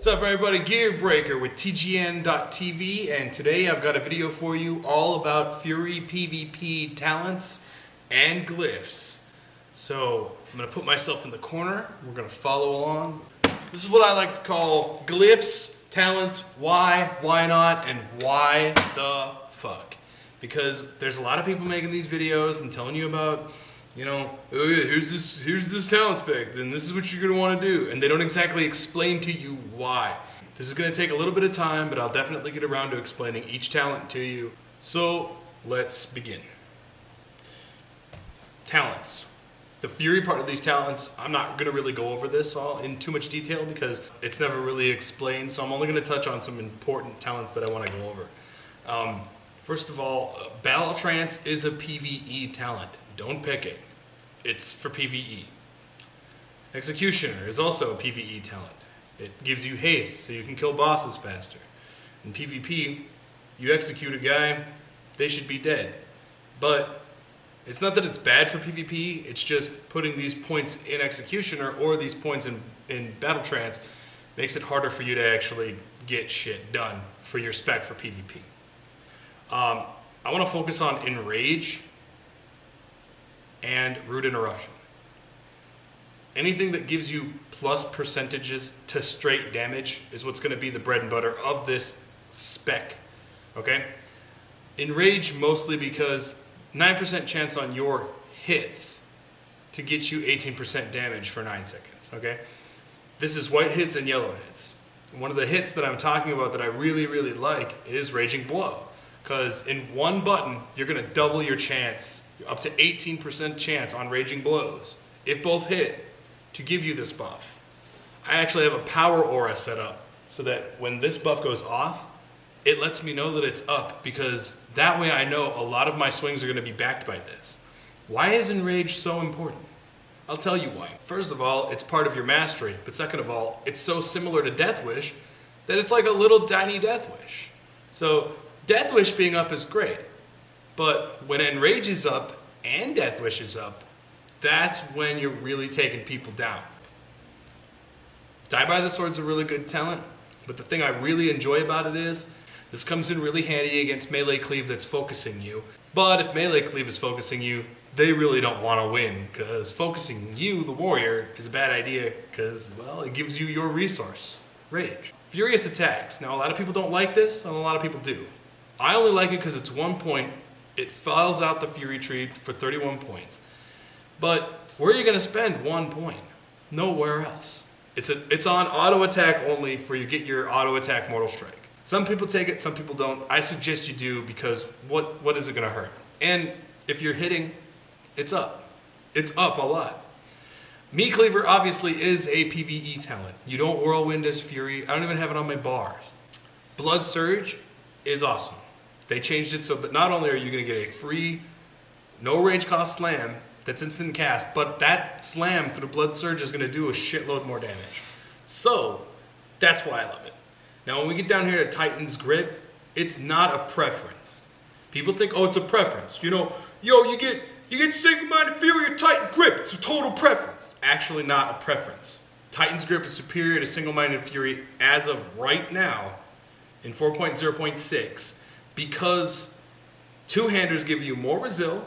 What's up everybody, Gear Breaker with TGN.TV, and today I've got a video for you all about Fury PvP talents and glyphs. So I'm going to put myself in the corner, we're going to follow along. This is what I like to call glyphs, talents, why not, and why the fuck. Because there's a lot of people making these videos and telling you about, you know, oh yeah, here's this talent spec, and this is what you're going to want to do. And they don't exactly explain to you why. This is going to take a little bit of time, but I'll definitely get around to explaining each talent to you. So let's begin. Talents. The Fury part of these talents, I'm not going to really go over this all in too much detail because it's never really explained. So I'm only going to touch on some important talents that I want to go over. First of all, Battle Trance is a PvE talent. Don't pick it. It's for PvE. Executioner is also a PvE talent. It gives you haste so you can kill bosses faster. In PvP, you execute a guy, they should be dead. But it's not that it's bad for PvP, it's just putting these points in Executioner or these points in Battle Trance makes it harder for you to actually get shit done for your spec for PvP. I want to focus on Enrage and Root Interruption. Anything that gives you plus percentages to straight damage is what's going to be the bread and butter of this spec. Okay? Enrage mostly because 9% chance on your hits to get you 18% damage for 9 seconds. Okay? This is white hits and yellow hits. One of the hits that I'm talking about that I really like is Raging Blow. Because in one button, you're going to double your chance, up to 18% chance on Raging Blows, if both hit, to give you this buff. I actually have a power aura set up so that when this buff goes off, it lets me know that it's up, because that way I know a lot of my swings are going to be backed by this. Why is Enrage so important? I'll tell you why. First of all, it's part of your mastery, but second of all, it's so similar to Death Wish that it's like a little tiny Death Wish. So Death Wish being up is great, but when Enrage is up and Death Wish is up, that's when you're really taking people down. Die by the Sword's a really good talent, but the thing I really enjoy about it is this comes in really handy against melee cleave that's focusing you. But if melee cleave is focusing you, they really don't want to win, because focusing you, the warrior, is a bad idea because, well, it gives you your resource, Rage. Furious attacks. Now, a lot of people don't like this, and a lot of people do. I only like it because it's 1 point. It files out the Fury tree for 31 points. But where are you going to spend 1 point? Nowhere else. It's on auto attack only for you get your auto attack Mortal Strike. Some people take it, some people don't. I suggest you do, because what is it going to hurt? And if you're hitting, it's up. It's up a lot. Meat Cleaver obviously is a PvE talent. You don't Whirlwind as Fury. I don't even have it on my bars. Blood Surge is awesome. They changed it so that not only are you going to get a free, no rage cost slam that's instant cast, but that slam through Blood Surge is going to do a shitload more damage. So, that's why I love it. Now, when we get down here to Titan's Grip, it's not a preference. People think, oh, it's a preference. You know, yo, you get Single-Minded Fury or Titan Grip. It's a total preference. It's actually not a preference. Titan's Grip is superior to Single-Minded Fury as of right now in 4.0.6. because two-handers give you more resil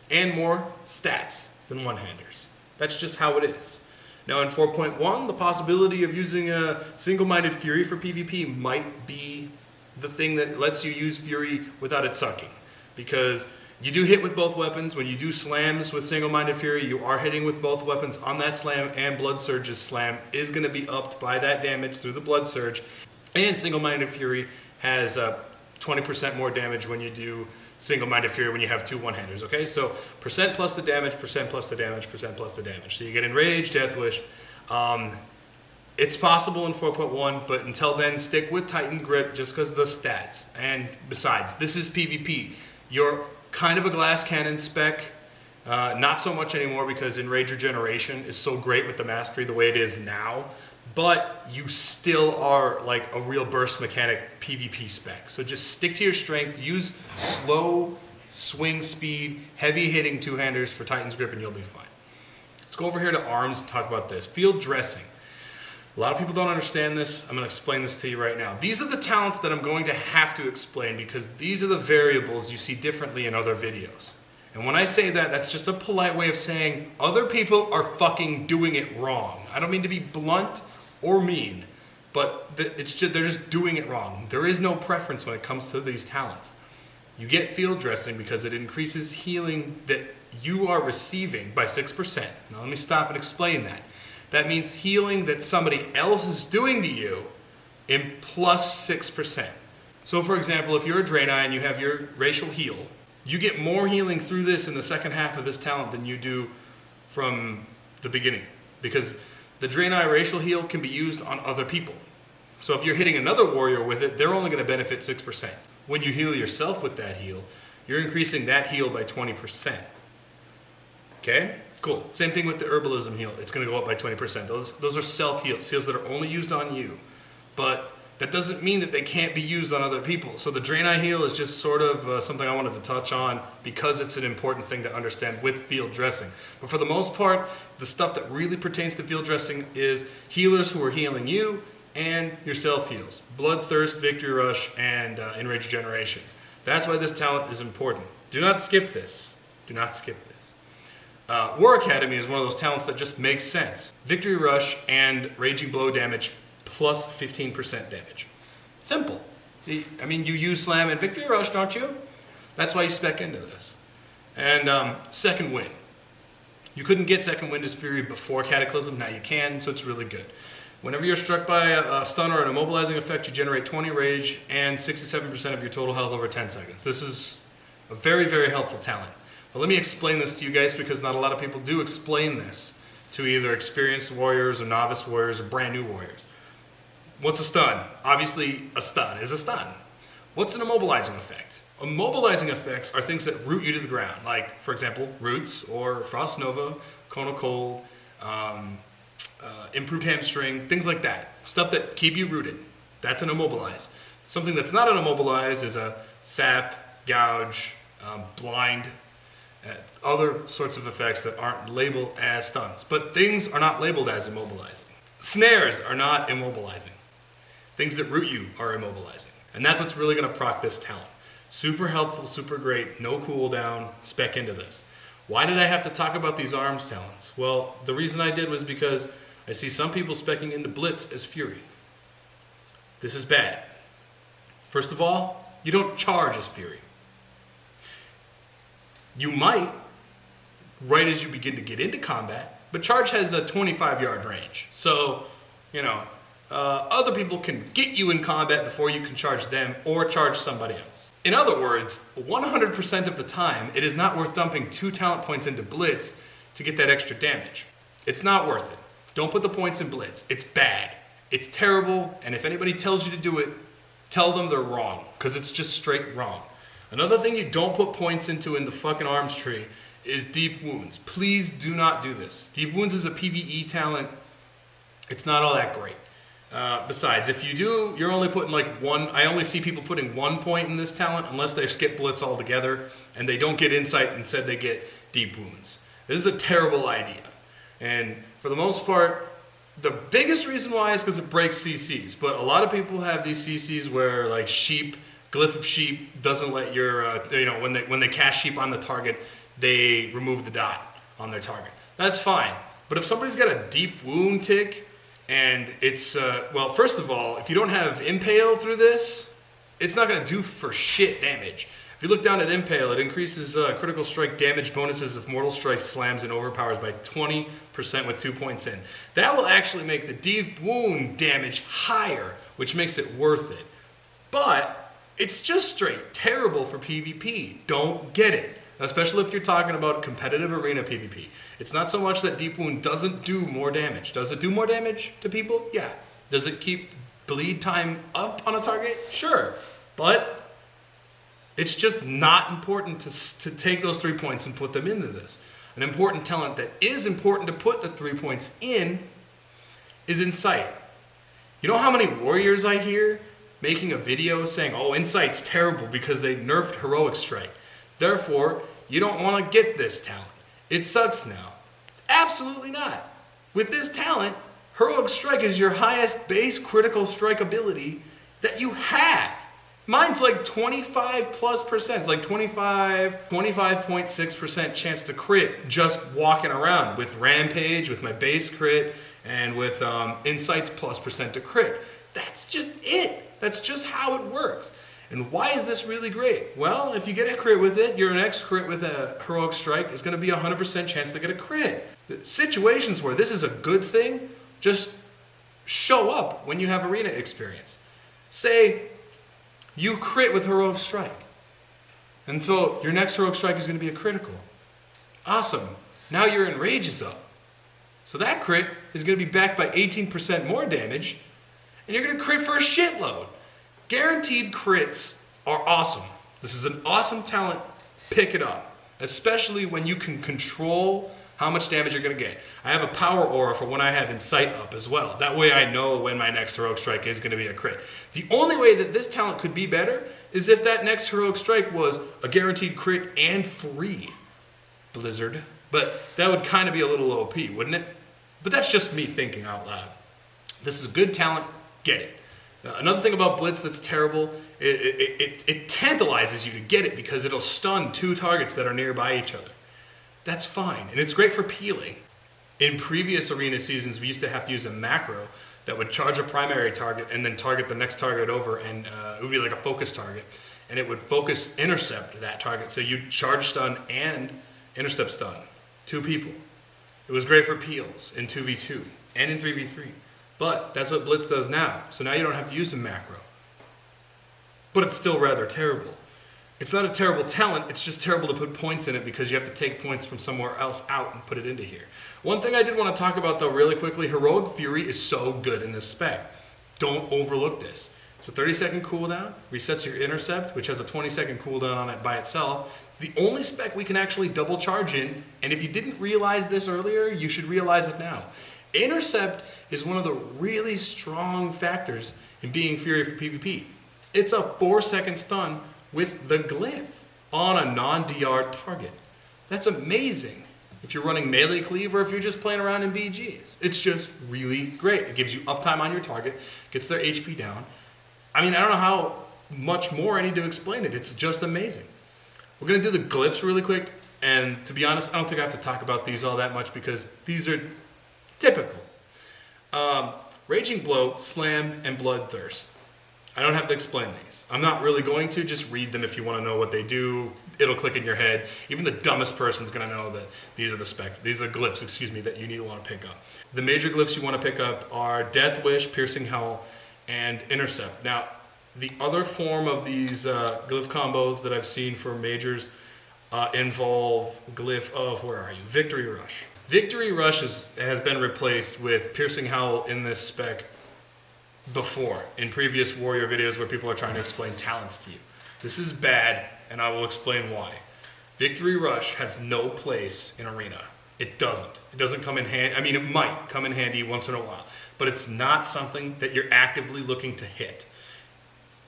and more stats than one-handers. That's just how it is. Now in 4.1, the possibility of using a single-minded Fury for PvP might be the thing that lets you use Fury without it sucking. Because you do hit with both weapons. When you do slams with single-minded Fury, you are hitting with both weapons on that slam, and Blood Surge's slam is going to be upped by that damage through the Blood Surge. And single-minded Fury has 20% more damage when you do single-minded Fury when you have two one-handers, okay? So percent plus the damage, percent plus the damage, percent plus the damage. So you get Enrage, Death Wish. It's possible in 4.1, but until then, stick with Titan Grip just because of the stats. And besides, this is PvP. You're kind of a glass cannon spec. Not so much anymore because Enrage Regeneration is so great with the mastery the way it is now. But you still are like a real burst mechanic PvP spec. So just stick to your strength, use slow swing speed, heavy hitting two-handers for Titan's Grip, and you'll be fine. Let's go over here to arms and talk about this. Field dressing. A lot of people don't understand this. I'm going to explain this to you right now. These are the talents that I'm going to have to explain because these are the variables you see differently in other videos. And when I say that, that's just a polite way of saying other people are fucking doing it wrong. I don't mean to be blunt or mean, but they're just doing it wrong. There is no preference when it comes to these talents. You get field dressing because it increases healing that you are receiving by 6%. Now let me stop and explain that. That means healing that somebody else is doing to you in plus 6%. So for example, if you're a Draenei and you have your racial heal, you get more healing through this in the second half of this talent than you do from the beginning. Because the Draenei racial heal can be used on other people. So if you're hitting another warrior with it, they're only going to benefit 6%. When you heal yourself with that heal, you're increasing that heal by 20%. Okay? Cool. Same thing with the herbalism heal. It's going to go up by 20%. Those are self-heals, heals that are only used on you. But that doesn't mean that they can't be used on other people. So the Draenei heal is just sort of something I wanted to touch on because it's an important thing to understand with field dressing. But for the most part, the stuff that really pertains to field dressing is healers who are healing you and your self-heals. Bloodthirst, Victory Rush, and Enrage Regeneration. That's why this talent is important. Do not skip this. Do not skip this. War Academy is one of those talents that just makes sense. Victory Rush and Raging Blow damage plus 15% damage. Simple. I mean, you use Slam and Victory Rush, don't you? That's why you spec into this. And Second Wind. You couldn't get Second Wind as Fury before Cataclysm. Now you can, so it's really good. Whenever you're struck by a stun or an immobilizing effect, you generate 20 rage and 67% of your total health over 10 seconds. This is a very, very helpful talent. But let me explain this to you guys because not a lot of people do explain this to either experienced warriors or novice warriors or brand new warriors. What's a stun? Obviously, a stun is a stun. What's an immobilizing effect? Immobilizing effects are things that root you to the ground, like, for example, Roots or Frost Nova, Cone of Cold, Improved Hamstring, things like that. Stuff that keep you rooted. That's an immobilize. Something that's not an immobilize is a Sap, Gouge, Blind, other sorts of effects that aren't labeled as stuns. But things are not labeled as immobilizing. Snares are not immobilizing. Things that root you are immobilizing. And that's what's really going to proc this talent. Super helpful, super great, no cooldown, spec into this. Why did I have to talk about these arms talents? Well, the reason I did was because I see some people speccing into Blitz as Fury. This is bad. First of all, you don't charge as Fury. You might, right as you begin to get into combat, but charge has a 25-yard range. So, other people can get you in combat before you can charge them or charge somebody else. In other words, 100% of the time, it is not worth dumping 2 talent points into Blitz to get that extra damage. It's not worth it. Don't put the points in Blitz. It's bad. It's terrible, and if anybody tells you to do it, tell them they're wrong, because it's just straight wrong. Another thing you don't put points into in the fucking arms tree is Deep Wounds. Please do not do this. Deep Wounds is a PvE talent. It's not all that great. Besides, if you do, you're only putting like 1. I only see people putting 1 point in this talent unless they skip Blitz altogether and they don't get Insight and instead they get Deep Wounds. This is a terrible idea. And for the most part, the biggest reason why is because it breaks CCs. But a lot of people have these CCs where like Sheep, Glyph of Sheep doesn't let your, when they cast Sheep on the target, they remove the dot on their target. That's fine. But if somebody's got a Deep Wound tick, and it's, well, first of all, if you don't have Impale through this, it's not going to do for shit damage. If you look down at Impale, it increases critical strike damage bonuses if Mortal Strike slams and overpowers by 20% with 2 points in. That will actually make the Deep Wound damage higher, which makes it worth it. But it's just straight terrible for PvP. Don't get it. Especially if you're talking about competitive arena PvP. It's not so much that Deep Wound doesn't do more damage. Does it do more damage to people? Yeah. Does it keep bleed time up on a target? Sure. But it's just not important to take those 3 points and put them into this. An important talent that is important to put the 3 points in is Insight. You know how many warriors I hear making a video saying, oh, Insight's terrible because they nerfed Heroic Strike. Therefore, you don't want to get this talent. It sucks now. Absolutely not. With this talent, Heroic Strike is your highest base critical strike ability that you have. Mine's like 25+%. It's like 25.6% chance to crit just walking around with Rampage, with my base crit, and with Insights +% to crit. That's just it. That's just how it works. And why is this really great? Well, if you get a crit with it, your next crit with a Heroic Strike is going to be 100% chance to get a crit. The situations where this is a good thing just show up when you have arena experience. Say you crit with Heroic Strike, and so your next Heroic Strike is going to be a critical. Awesome. Now your Enrage is up. So that crit is going to be backed by 18% more damage, and you're going to crit for a shitload. Guaranteed crits are awesome. This is an awesome talent. Pick it up, especially when you can control how much damage you're going to get. I have a power aura for when I have Insight up as well. That way I know when my next Heroic Strike is going to be a crit. The only way that this talent could be better is if that next Heroic Strike was a guaranteed crit and free. Blizzard. But that would kind of be a little OP, wouldn't it? But that's just me thinking out loud. This is a good talent. Get it. Another thing about Blitz that's terrible, it tantalizes you to get it because it'll stun 2 targets that are nearby each other. That's fine, and it's great for peeling. In previous arena seasons, we used to have to use a macro that would charge a primary target and then target the next target over, and it would be like a focus target. And it would focus intercept that target. So you'd charge stun and intercept stun. 2 people. It was great for peels in 2v2 and in 3v3. But that's what Blitz does now. So now you don't have to use a macro. But it's still rather terrible. It's not a terrible talent, it's just terrible to put points in it because you have to take points from somewhere else out and put it into here. One thing I did want to talk about though really quickly, Heroic Fury is so good in this spec. Don't overlook this. It's a 30-second cooldown, resets your intercept, which has a 20-second cooldown on it by itself. It's the only spec we can actually double charge in, and if you didn't realize this earlier, you should realize it now. Intercept is one of the really strong factors in being Fury for PvP. It's a 4-second stun with the glyph on a non-DR target. That's amazing if you're running melee cleave or if you're just playing around in BGs. It's just really great. It gives you uptime on your target, gets their HP down. I mean, I don't know how much more I need to explain it. It's just amazing. We're going to do the glyphs really quick, and to be honest, I don't think I have to talk about these all that much because these are typical. Raging Blow, Slam, and Bloodthirst. I don't have to explain these. I'm not really going to. Just read them if you want to know what they do. It'll click in your head. Even the dumbest person's going to know that these are the specs. These are glyphs, that you need to want to pick up. The major glyphs you want to pick up are Death Wish, Piercing Howl, and Intercept. Now, the other form of these glyph combos that I've seen for majors involve glyph of, Victory Rush. Victory Rush has been replaced with Piercing Howl in this spec before, in previous Warrior videos where people are trying to explain talents to you. This is bad, and I will explain why. Victory Rush has no place in Arena. It doesn't. It doesn't come in handy. I mean, it might come in handy once in a while, but it's not something that you're actively looking to hit.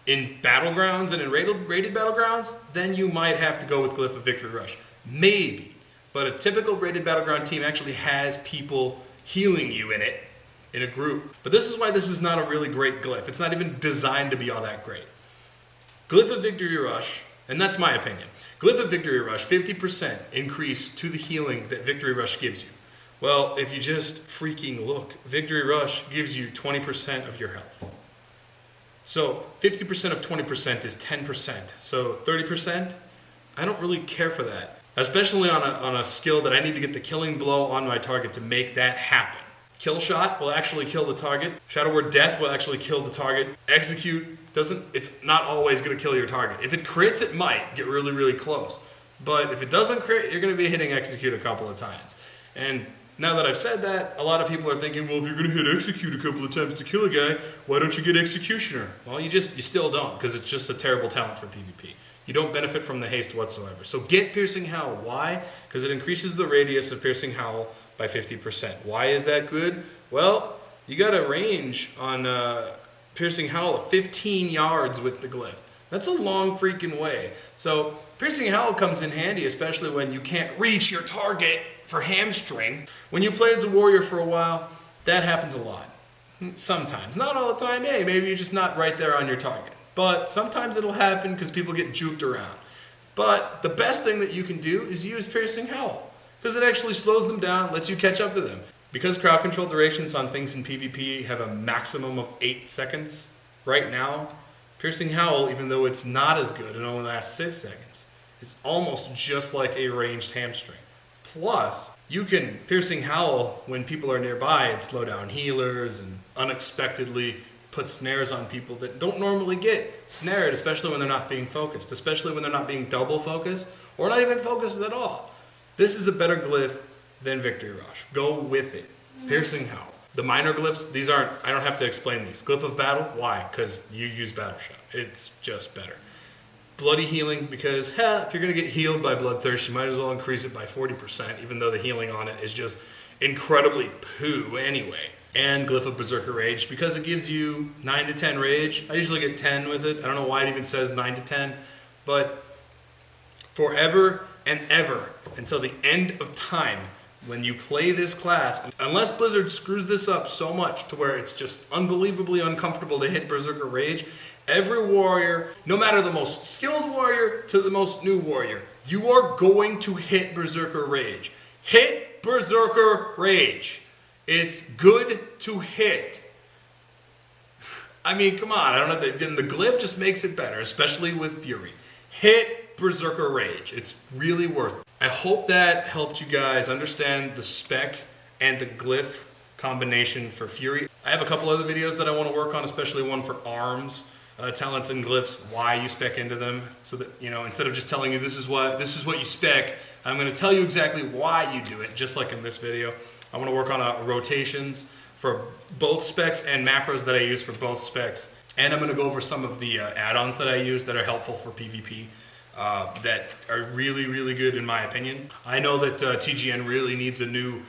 In Battlegrounds and in rated Battlegrounds, then you might have to go with Glyph of Victory Rush. Maybe. But a typical rated Battleground team actually has people healing you in it, in a group. But this is why this is not a really great glyph. It's not even designed to be all that great. Glyph of Victory Rush, and that's my opinion. Glyph of Victory Rush, 50% increase to the healing that Victory Rush gives you. Well, if you just freaking look, Victory Rush gives you 20% of your health. So 50% of 20% is 10%. So 30%, I don't really care for that. Especially on a skill that I need to get the killing blow on my target to make that happen. Kill Shot will actually kill the target. Shadow Word Death will actually kill the target. Execute it's not always going to kill your target. If it crits, it might get really, really close. But if it doesn't crit, you're going to be hitting Execute a couple of times. And now that I've said that, a lot of people are thinking, well, if you're going to hit Execute a couple of times to kill a guy, why don't you get Executioner? Well, you still don't, because it's just a terrible talent for PvP. You don't benefit from the haste whatsoever. So get Piercing Howl. Why? Because it increases the radius of Piercing Howl by 50%. Why is that good? Well, you got a range on Piercing Howl of 15 yards with the glyph. That's a long freaking way. So Piercing Howl comes in handy, especially when you can't reach your target for hamstring. When you play as a warrior for a while, That happens a lot. Sometimes. Not all the time. Hey, maybe you're just not right there on your target. But sometimes it'll happen because people get juked around. But the best thing that you can do is use Piercing Howl, because it actually slows them down, lets you catch up to them. Because crowd control durations on things in PvP have a maximum of 8 seconds right now, Piercing Howl, even though it's not as good and only lasts 6 seconds, is almost just like a ranged hamstring. Plus, you can Piercing Howl when people are nearby and slow down healers and unexpectedly put snares on people that don't normally get snared, especially when they're not being focused, especially when they're not being double focused or not even focused at all. This is a better glyph than Victory Rush. Go with it. Piercing Howl. The minor glyphs, these aren't, I don't have to explain these. Glyph of Battle, why? Because you use Battle Shot. It's just better. Bloody Healing, because if you're going to get healed by Bloodthirst, you might as well increase it by 40%, even though the healing on it is just incredibly poo anyway. And Glyph of Berserker Rage, because it gives you 9 to 10 rage. I usually get 10 with it. I don't know why it even says 9 to 10, but forever and ever, until the end of time, when you play this class, unless Blizzard screws this up so much to where it's just unbelievably uncomfortable to hit Berserker Rage, every warrior, no matter the most skilled warrior to the most new warrior, you are going to hit Berserker Rage. Hit Berserker Rage. It's good to hit. I mean, come on, I don't know. The glyph just makes it better, especially with Fury. Hit Berserker Rage. It's really worth it. I hope that helped you guys understand the spec and the glyph combination for Fury. I have a couple other videos that I want to work on, especially one for arms, talents and glyphs, why you spec into them, so that, you know, instead of just telling you this is what you spec, I'm going to tell you exactly why you do it, just like in this video. I want to work on rotations for both specs and macros that I use for both specs. And I'm going to go over some of the add-ons that I use that are helpful for PvP that are really, really good in my opinion. I know that TGN really needs a new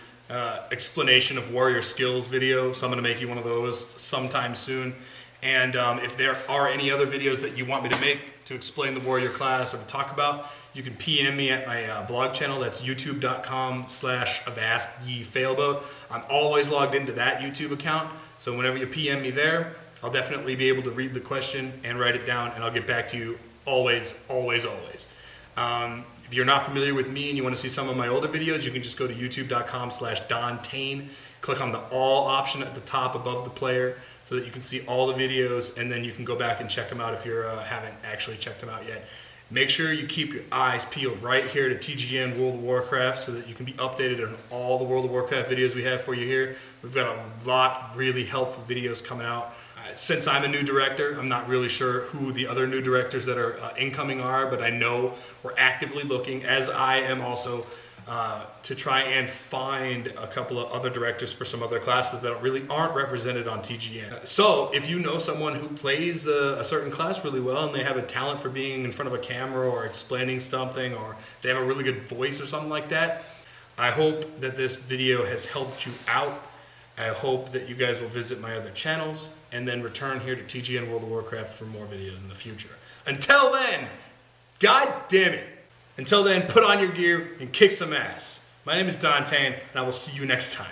explanation of warrior skills video, so I'm going to make you one of those sometime soon. And if there are any other videos that you want me to make to explain the warrior class or to talk about, you can PM me at my vlog channel. That's youtube.com/avastyefailboat. I'm always logged into that YouTube account, so whenever you PM me there, I'll definitely be able to read the question and write it down, and I'll get back to you always, always, always. If you're not familiar with me and you want to see some of my older videos, you can just go to youtube.com/Dontain. Click on the all option at the top above the player so that you can see all the videos, and then you can go back and check them out if you haven't actually checked them out yet. Make sure you keep your eyes peeled right here to TGN World of Warcraft so that you can be updated on all the World of Warcraft videos we have for you here. We've got a lot of really helpful videos coming out. Since I'm a new director, I'm not really sure who the other new directors that are incoming are, but I know we're actively looking, as I am also, to try and find a couple of other directors for some other classes that really aren't represented on TGN. So if you know someone who plays a certain class really well and they have a talent for being in front of a camera or explaining something, or they have a really good voice or something like that, I hope that this video has helped you out. I hope that you guys will visit my other channels and then return here to TGN World of Warcraft for more videos in the future. Until then, God damn it. Until then, put on your gear and kick some ass. My name is Dontain, and I will see you next time.